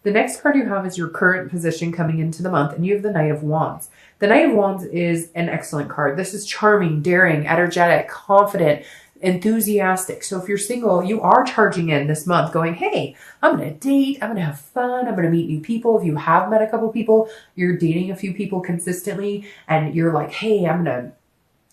The next card you have is your current position coming into the month, and you have the Knight of Wands. The Knight of Wands is an excellent card. This is charming, daring, energetic, confident, enthusiastic. So if you're single, you are charging in this month going, hey, I'm going to date, I'm going to have fun, I'm going to meet new people. If you have met a couple people, you're dating a few people consistently, and you're like, hey, I'm going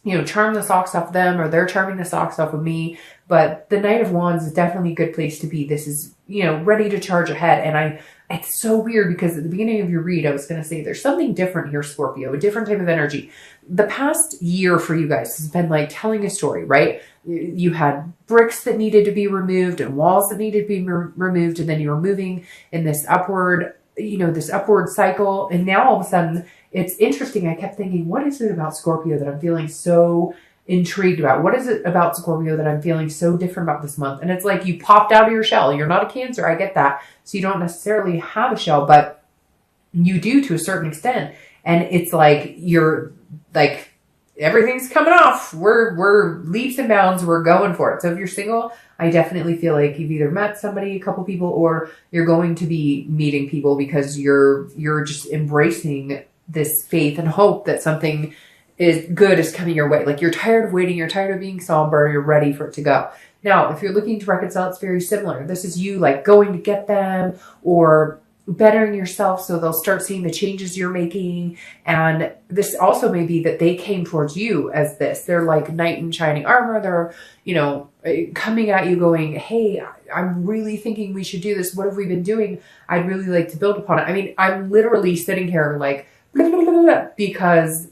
to, charm the socks off them, or they're charming the socks off of me. But the Knight of Wands is definitely a good place to be. This is, ready to charge ahead. And it's so weird because at the beginning of your read, I was going to say there's something different here, Scorpio, a different type of energy. The past year for you guys has been like telling a story, right? You had bricks that needed to be removed and walls that needed to be removed. And then you were moving in this upward, this upward cycle. And now all of a sudden it's interesting. I kept thinking, what is it about Scorpio that I'm feeling so intrigued about? What is it about Scorpio that I'm feeling so different about this month? And it's like you popped out of your shell. You're not a Cancer. I get that. So you don't necessarily have a shell, but you do to a certain extent. And it's like, you're like, everything's coming off. We're leaps and bounds. We're going for it. So if you're single, I definitely feel like you've either met somebody, a couple people, or you're going to be meeting people because you're just embracing this faith and hope that something good is coming your way. Like you're tired of waiting. You're tired of being somber. You're ready for it to go. Now, if you're looking to reconcile, it's very similar. This is you like going to get them or bettering yourself so they'll start seeing the changes you're making. And this also may be that they came towards you as this. They're like knight in shining armor. They're, coming at you going, hey, I'm really thinking we should do this. What have we been doing? I'd really like to build upon it. I mean, I'm literally sitting here like, blah, blah, blah, blah, because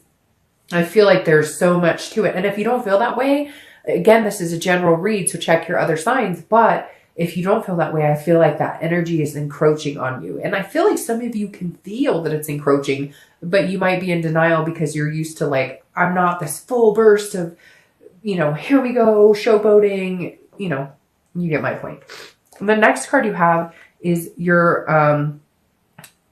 I feel like there's so much to it. And if you don't feel that way, again, this is a general read, so check your other signs. But if you don't feel that way, I feel like that energy is encroaching on you. And I feel like some of you can feel that it's encroaching, but you might be in denial because you're used to like, I'm not this full burst of, here we go, showboating, you get my point. And the next card you have is your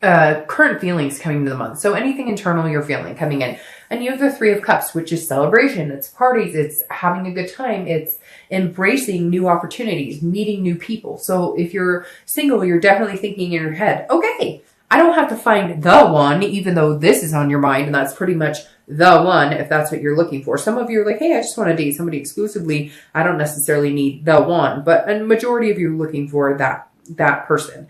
current feelings coming to the month. So anything internal you're feeling coming in. And you have the Three of Cups, which is celebration. It's parties. It's having a good time. It's embracing new opportunities, meeting new people. So if you're single, you're definitely thinking in your head, okay, I don't have to find the one, even though this is on your mind. And that's pretty much the one, if that's what you're looking for. Some of you are like, hey, I just want to date somebody exclusively. I don't necessarily need the one, but a majority of you are looking for that person.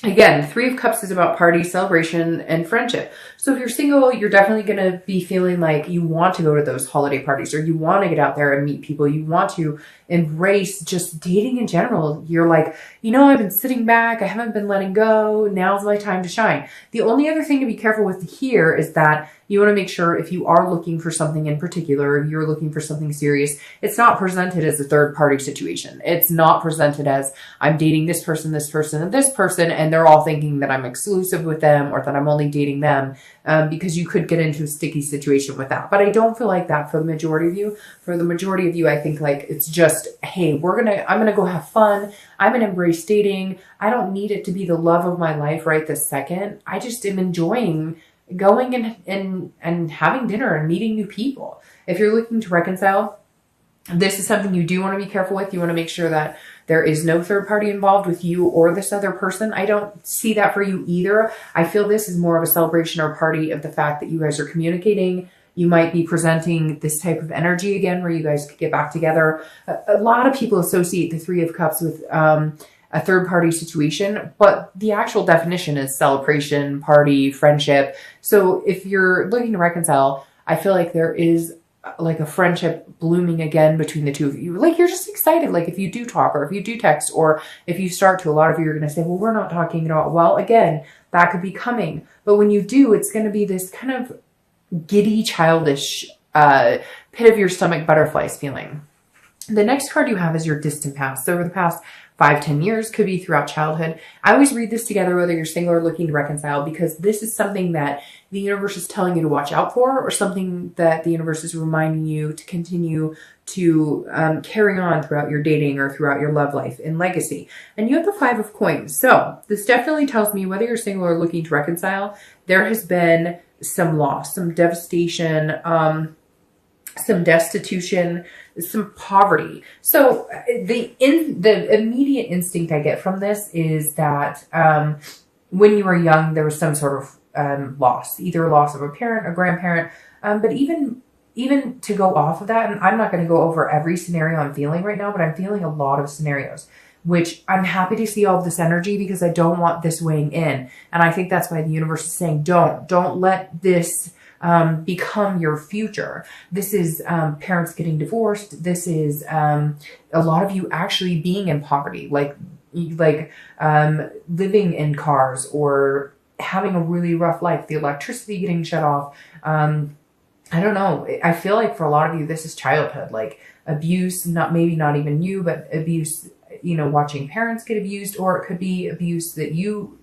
Again, Three of Cups is about party, celebration, and friendship. So if you're single, you're definitely going to be feeling like you want to go to those holiday parties, or you want to get out there and meet people. You want to embrace just dating in general. You're like, I've been sitting back. I haven't been letting go. Now's my time to shine. The only other thing to be careful with here is that you want to make sure if you are looking for something in particular, if you're looking for something serious, it's not presented as a third party situation. It's not presented as I'm dating this person, and this person, and they're all thinking that I'm exclusive with them or that I'm only dating them, because you could get into a sticky situation with that. But I don't feel like that for the majority of you. For the majority of you, I think like it's just, hey, I'm going to go have fun. I'm going to embrace dating. I don't need it to be the love of my life right this second. I just am enjoying going and having dinner and meeting new people. If you're looking to reconcile, this is something you do want to be careful with. You want to make sure that there is no third party involved with you or this other person. I don't see that for you either. I feel this is more of a celebration or party of the fact that you guys are communicating. You might be presenting this type of energy again where you guys could get back together. A lot of people associate the Three of Cups with a third party situation, but the actual definition is celebration, party, friendship. So if you're looking to reconcile, I feel like there is like a friendship blooming again between the two of you. Like you're just excited. Like if you do talk or if you do text or if you start to, a lot of you are going to say, well, we're not talking at all. Well, again, that could be coming. But when you do, it's going to be this kind of giddy, childish, pit of your stomach butterflies feeling. The next card you have is your distant past. So over the past 5-10 years, could be throughout childhood. I always read this together, whether you're single or looking to reconcile, because this is something that the universe is telling you to watch out for, or something that the universe is reminding you to continue to carry on throughout your dating or throughout your love life and legacy. And you have the Five of Coins. So this definitely tells me whether you're single or looking to reconcile, there has been some loss, some devastation, some destitution, some poverty. So the immediate instinct I get from this is that when you were young, there was some sort of loss, either a loss of a parent, a grandparent, but even to go off of that, and I'm not going to go over every scenario I'm feeling right now, but I'm feeling a lot of scenarios, which I'm happy to see all of this energy because I don't want this weighing in. And I think that's why the universe is saying, don't let this become your future. This is parents getting divorced. This is a lot of you actually being in poverty, like living in cars or having a really rough life, the electricity getting shut off. I don't know. I feel like for a lot of you, this is childhood, like abuse, maybe not even you, but abuse, watching parents get abused, or it could be abuse that you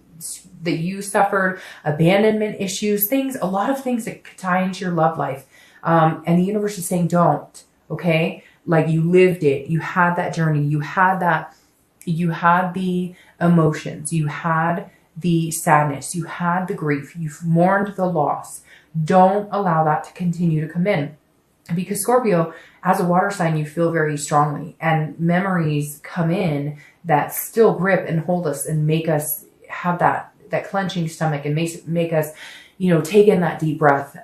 suffered, abandonment issues, a lot of things that could tie into your love life. And the universe is saying, don't, okay? Like you lived it. You had that journey. You had the emotions. You had the sadness. You had the grief. You've mourned the loss. Don't allow that to continue to come in. Because Scorpio, as a water sign, you feel very strongly, and memories come in that still grip and hold us and make us have that clenching stomach, and make us, take in that deep breath,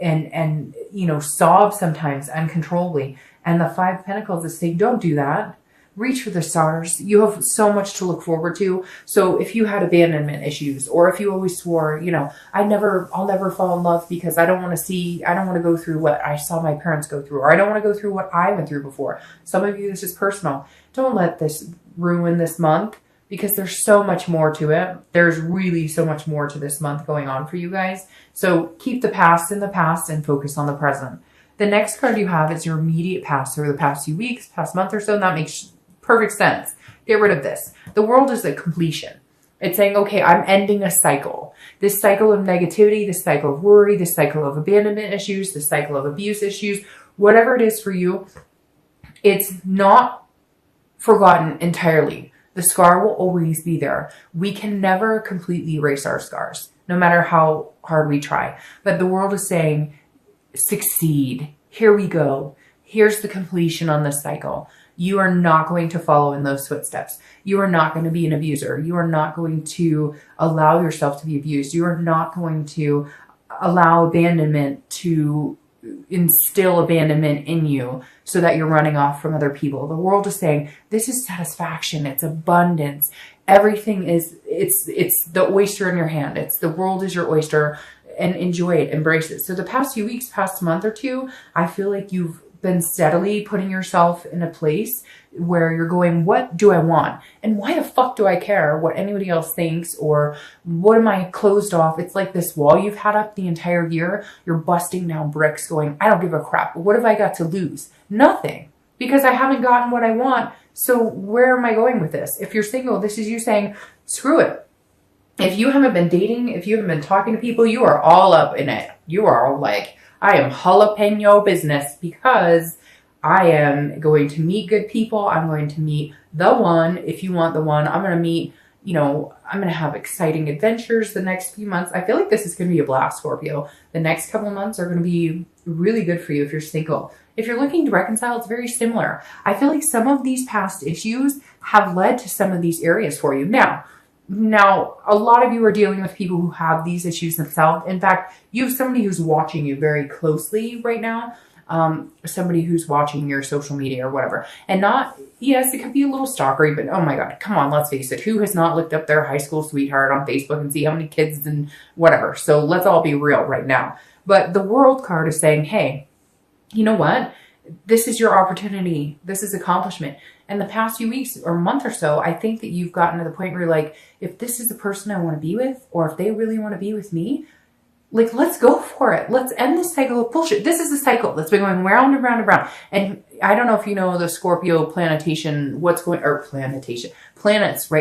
and sob sometimes uncontrollably. And the Five of Pentacles is saying, don't do that. Reach for the stars. You have so much to look forward to. So if you had abandonment issues, or if you always swore, I'll never fall in love because I don't want to go through what I saw my parents go through, or I don't want to go through what I went through before. Some of you, this is personal. Don't let this ruin this month, because there's so much more to it. There's really so much more to this month going on for you guys. So keep the past in the past and focus on the present. The next card you have is your immediate past, or the past few weeks, past month or so, and that makes perfect sense. Get rid of this. The world is a completion. It's saying, okay, I'm ending a cycle. This cycle of negativity, this cycle of worry, this cycle of abandonment issues, this cycle of abuse issues, whatever it is for you, it's not forgotten entirely. The scar will always be there. We can never completely erase our scars, no matter how hard we try. But the world is saying, succeed. Here we go. Here's the completion on this cycle. You are not going to follow in those footsteps. You are not going to be an abuser. You are not going to allow yourself to be abused. You are not going to allow abandonment to instill abandonment in you so that you're running off from other people. The world is saying, this is satisfaction. It's abundance. Everything is, it's the oyster in your hand. It's the world is your oyster, and enjoy it, embrace it. So the past few weeks, past month or two, I feel like you've been steadily putting yourself in a place where you're going, what do I want? And why the fuck do I care what anybody else thinks, or what am I closed off? It's like this wall you've had up the entire year. You're busting down bricks going, I don't give a crap. What have I got to lose? Nothing, because I haven't gotten what I want. So where am I going with this? If you're single, this is you saying, screw it. If you haven't been dating, if you haven't been talking to people, you are all up in it. You are all like, I am jalapeno business, because I am going to meet good people. I'm going to meet the one. If you want the one, I'm going to meet, I'm going to have exciting adventures the next few months. I feel like this is going to be a blast, Scorpio. The next couple of months are going to be really good for you if you're single. If you're looking to reconcile, it's very similar. I feel like some of these past issues have led to some of these areas for you. Now, a lot of you are dealing with people who have these issues themselves. In fact, you have somebody who's watching you very closely right now. Somebody who's watching your social media or whatever. And yes, it could be a little stalkery, but oh my God, come on, let's face it. Who has not looked up their high school sweetheart on Facebook and see how many kids and whatever? So let's all be real right now. But the World card is saying, hey, you know what? This is your opportunity. This is accomplishment. And the past few weeks or month or so, I think that you've gotten to the point where you're like, if this is the person I want to be with, or if they really want to be with me, like, let's go for it. Let's end this cycle of bullshit. This is a cycle that's been going round and round and round. And I don't know if you know the Scorpio planets right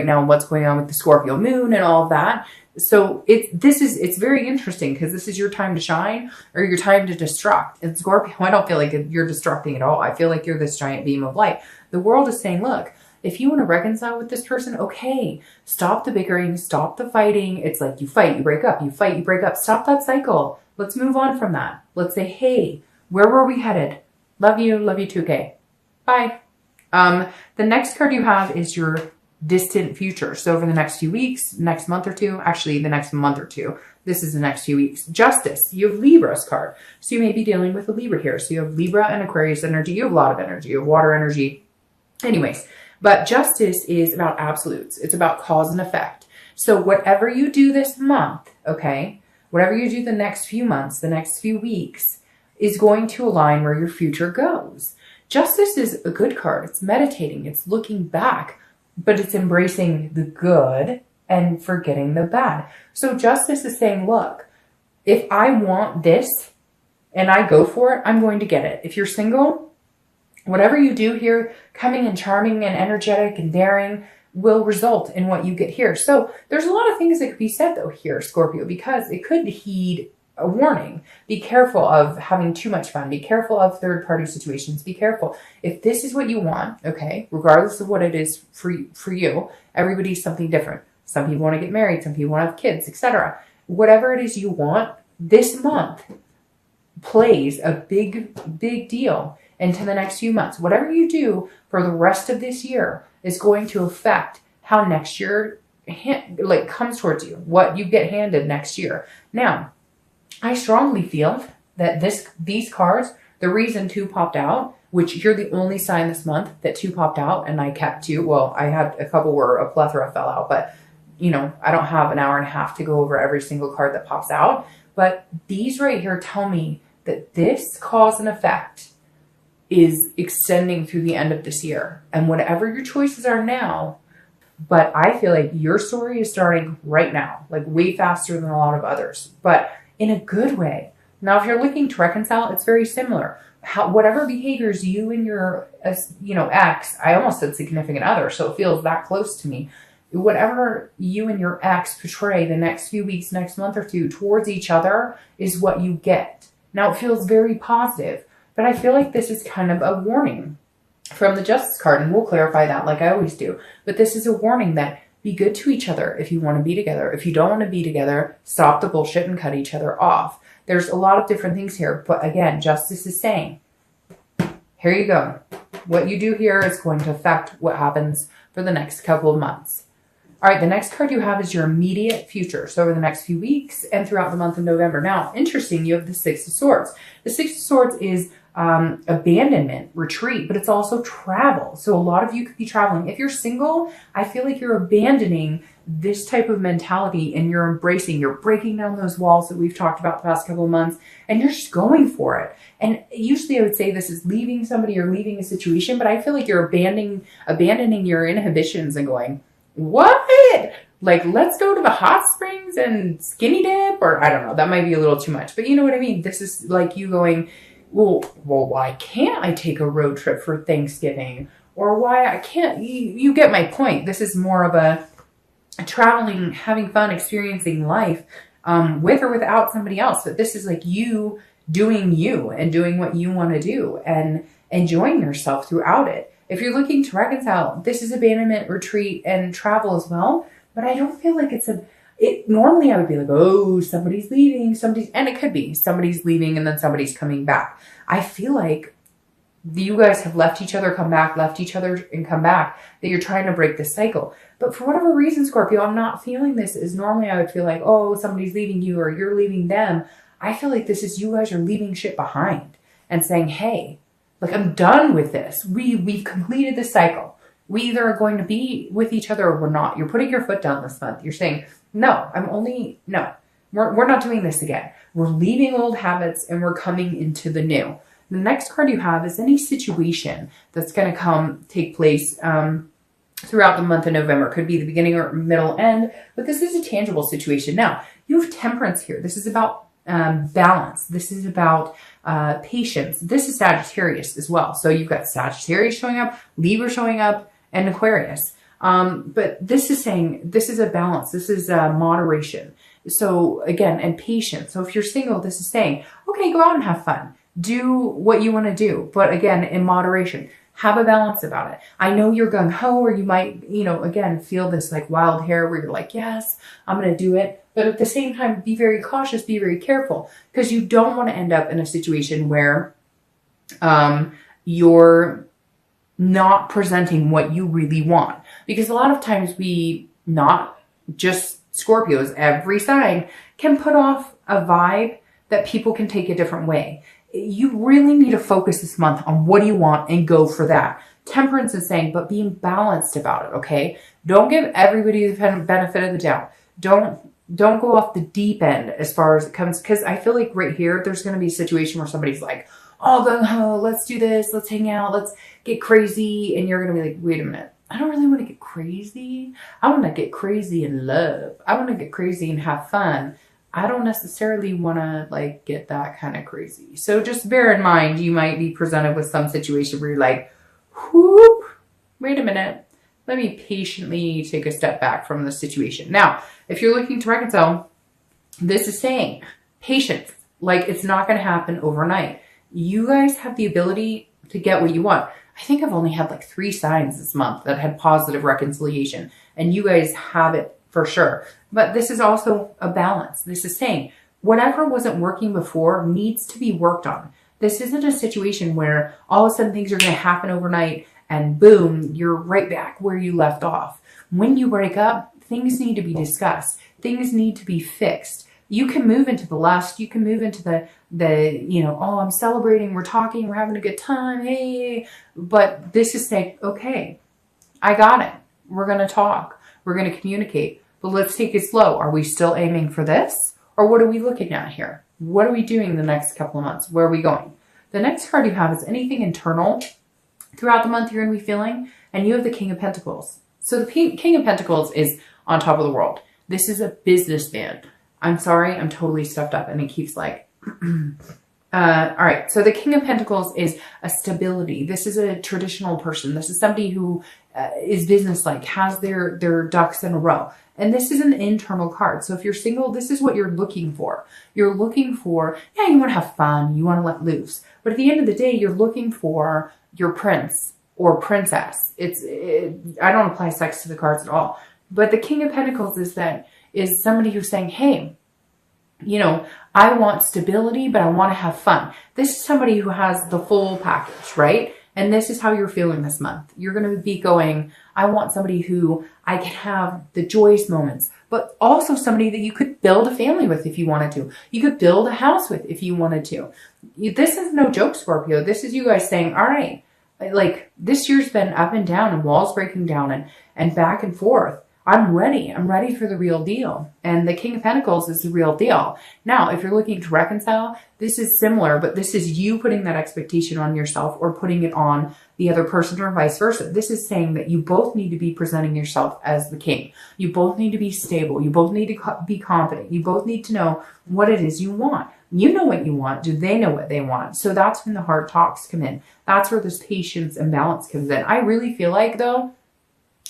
now, what's going on with the Scorpio moon and all of that. So it's very interesting, because this is your time to shine, or your time to destruct. And Scorpio, I don't feel like you're destructing at all. I feel like you're this giant beam of light. The world is saying, look, if you want to reconcile with this person, okay, stop the bickering, stop the fighting. It's like you fight, you break up, you fight, you break up. Stop that cycle. Let's move on from that. Let's say, hey, where were we headed? Love you. Love you too. Okay. Bye. The next card you have is your distant future. So over the next few weeks, next month or two, actually the next month or two, this is the next few weeks. Justice. You have Libra's card. So you may be dealing with a Libra here. So you have Libra and Aquarius energy. You have a lot of energy. You have water energy. Anyways, but justice is about absolutes. It's about cause and effect. So whatever you do this month, okay, whatever you do the next few months, the next few weeks, is going to align where your future goes. Justice is a good card. It's meditating. It's looking back, but it's embracing the good and forgetting the bad. So justice is saying, look, if I want this and I go for it, I'm going to get it. If you're single, whatever you do here, coming and charming and energetic and daring, will result in what you get here. So there's a lot of things that could be said though here, Scorpio, because it could heed a warning. Be careful of having too much fun. Be careful of third-party situations. Be careful. If this is what you want, okay, regardless of what it is for you, everybody's something different. Some people want to get married. Some people want to have kids, etc. Whatever it is you want, this month plays a big deal into the next few months. Whatever you do for the rest of this year is going to affect how next year comes towards you, what you get handed next year. Now, I strongly feel that these cards, the reason 2 popped out, which you're the only sign this month that 2 popped out, and I kept 2. Well, I had a couple where a plethora fell out, but you know, I don't have an hour and a half to go over every single card that pops out. But these right here tell me that this cause and effect is extending through the end of this year. And whatever your choices are now, but I feel like your story is starting right now, like way faster than a lot of others, but in a good way. Now, if you're looking to reconcile, it's very similar. Whatever behaviors you and your, ex, I almost said significant other, so it feels that close to me. Whatever you and your ex portray the next few weeks, next month or two towards each other is what you get. Now, it feels very positive, but I feel like this is kind of a warning from the Justice card, and we'll clarify that like I always do. But this is a warning that be good to each other if you want to be together. If you don't want to be together, stop the bullshit and cut each other off. There's a lot of different things here, but again, Justice is saying, here you go. What you do here is going to affect what happens for the next couple of months. All right, the next card you have is your immediate future. So over the next few weeks and throughout the month of November. Now, interesting, you have the 6 of Swords. The 6 of Swords is abandonment, retreat, but it's also travel. So a lot of you could be traveling. If you're single, I feel like you're abandoning this type of mentality and you're breaking down those walls that we've talked about the past couple of months, and you're just going for it. And usually I would say this is leaving somebody or leaving a situation, but I feel like you're abandoning your inhibitions and going, what? Like, let's go to the hot springs and skinny dip, or I don't know, that might be a little too much, but you know what I mean? This is like you going, well, why can't I take a road trip for Thanksgiving? Or why I can't, you get my point. This is more of a traveling, having fun, experiencing life with or without somebody else. But this is like you doing you and doing what you want to do and enjoying yourself throughout it. If you're looking to reconcile, this is abandonment, retreat, and travel as well. But I don't feel like normally I would be like, oh, somebody's leaving, and it could be somebody's leaving and then somebody's coming back. I feel like you guys have left each other, come back, left each other and come back, that you're trying to break this cycle. But for whatever reason, Scorpio, I'm not feeling this as normally I would feel like, oh, somebody's leaving you or you're leaving them. I feel like this is you guys are leaving shit behind and saying, hey, like, I'm done with this. We've completed the cycle. We either are going to be with each other or we're not. You're putting your foot down this month. You're saying, no, we're not doing this again. We're leaving old habits and we're coming into the new. The next card you have is any situation that's going to take place throughout the month of November. Could be the beginning or middle end, but this is a tangible situation. Now, you have Temperance here. This is about balance. This is about patience. This is Sagittarius as well. So you've got Sagittarius showing up, Libra showing up, and Aquarius. But this is saying this is a balance. This is moderation. So again, and patience. So if you're single, this is saying, okay, go out and have fun. Do what you want to do. But again, in moderation. Have a balance about it. I know you're gung-ho, or you might, again, feel this like wild hair where you're like, yes, I'm going to do it. But at the same time, be very cautious, be very careful, because you don't want to end up in a situation where You're not presenting what you really want. Because a lot of times we, not just Scorpios, every sign can put off a vibe that people can take a different way. You really need to focus this month on what do you want and go for that. Temperance is saying, but being balanced about it, okay? Don't give everybody the benefit of the doubt. Don't go off the deep end as far as it comes, because I feel like right here, there's going to be a situation where somebody's like, oh, gung-ho, let's do this, let's hang out, let's get crazy. And you're going to be like, wait a minute, I don't really want to get crazy. I want to get crazy in love. I want to get crazy and have fun. I don't necessarily want to like get that kind of crazy. So just bear in mind, you might be presented with some situation where you're like, whoop, wait a minute. Let me patiently take a step back from the situation. Now, if you're looking to reconcile, this is saying patience. Like, it's not going to happen overnight. You guys have the ability to get what you want. I think I've only had like 3 signs this month that had positive reconciliation, and you guys have it for sure. But this is also a balance. This is saying whatever wasn't working before needs to be worked on. This isn't a situation where all of a sudden things are going to happen overnight and boom, you're right back where you left off. When you break up, things need to be discussed. Things need to be fixed. You can move into the lust. You can move into the oh, I'm celebrating, we're talking, we're having a good time, hey. But this is saying, okay, I got it. We're going to talk. We're going to communicate. But let's take it slow. Are we still aiming for this? Or what are we looking at here? What are we doing the next couple of months? Where are we going? The next card you have is anything internal throughout the month you're going to be feeling. And you have the King of Pentacles. So the King of Pentacles is on top of the world. This is a businessman. I'm sorry, I'm totally stuffed up. And it keeps like, all right. So the King of Pentacles is a stability. This is a traditional person. This is somebody who is business-like, has their ducks in a row. And this is an internal card. So if you're single, this is what you're looking for. You're looking for, yeah, you want to have fun. You want to let loose. But at the end of the day, you're looking for your prince or princess. I don't apply sex to the cards at all. But the King of Pentacles is somebody who's saying, hey, I want stability, but I want to have fun. This is somebody who has the full package, right? And this is how you're feeling this month. You're going to be going, I want somebody who I can have the joyous moments, but also somebody that you could build a family with if you wanted to. You could build a house with if you wanted to. This is no joke, Scorpio. This is you guys saying, all right, like this year's been up and down and walls breaking down and back and forth. I'm ready. I'm ready for the real deal. And the King of Pentacles is the real deal. Now, if you're looking to reconcile, this is similar, but this is you putting that expectation on yourself or putting it on the other person or vice versa. This is saying that you both need to be presenting yourself as the king. You both need to be stable. You both need to be confident. You both need to know what it is you want. You know what you want. Do they know what they want? So that's when the hard talks come in. That's where this patience and balance comes in. I really feel like, though,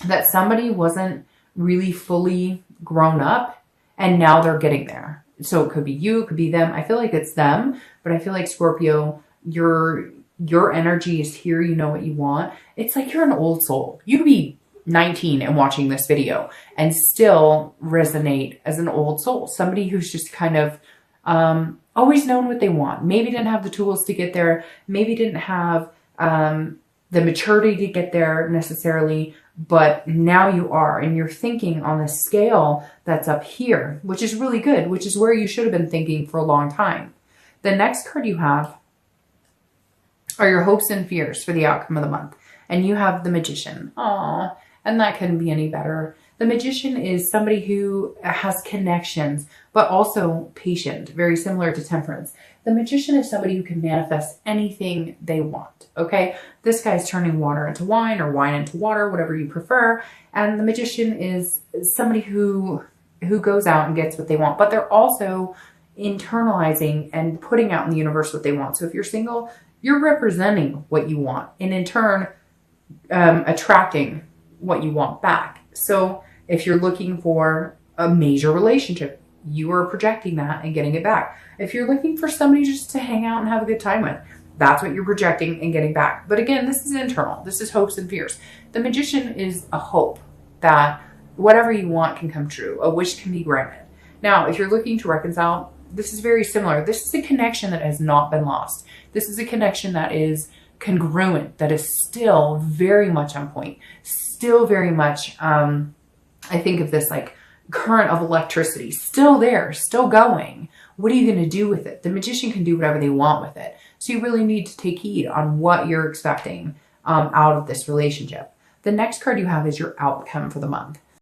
that somebody wasn't really fully grown up and now they're getting there. So it could be you, it could be them. I feel like it's them, but I feel like Scorpio, your energy is here. You know what you want. It's like you're an old soul. You could be 19 and watching this video and still resonate as an old soul. Somebody who's just kind of always known what they want. Maybe didn't have the tools to get there. Maybe didn't have the maturity to get there necessarily, but now you are, and you're thinking on a scale that's up here, which is really good, which is where you should have been thinking for a long time. The next card you have are your hopes and fears for the outcome of the month. And you have the Magician. Aww, and that couldn't be any better. The Magician is somebody who has connections, but also patient, very similar to Temperance. The Magician is somebody who can manifest anything they want, okay? This guy's turning water into wine or wine into water, whatever you prefer. And the Magician is somebody who goes out and gets what they want, but they're also internalizing and putting out in the universe what they want. So if you're single, you're representing what you want and in turn attracting what you want back. So if you're looking for a major relationship, you are projecting that and getting it back. If you're looking for somebody just to hang out and have a good time with, that's what you're projecting and getting back. But again, this is internal. This is hopes and fears. The Magician is a hope that whatever you want can come true. A wish can be granted. Now, if you're looking to reconcile, this is very similar. This is a connection that has not been lost. This is a connection that is congruent, that is still very much on point, still very much, I think of this like current of electricity, still there, still going. What are you going to do with it? The magician can do whatever they want with it. So you really need to take heed on what you're expecting out of this relationship. The next card you have is your outcome for the month.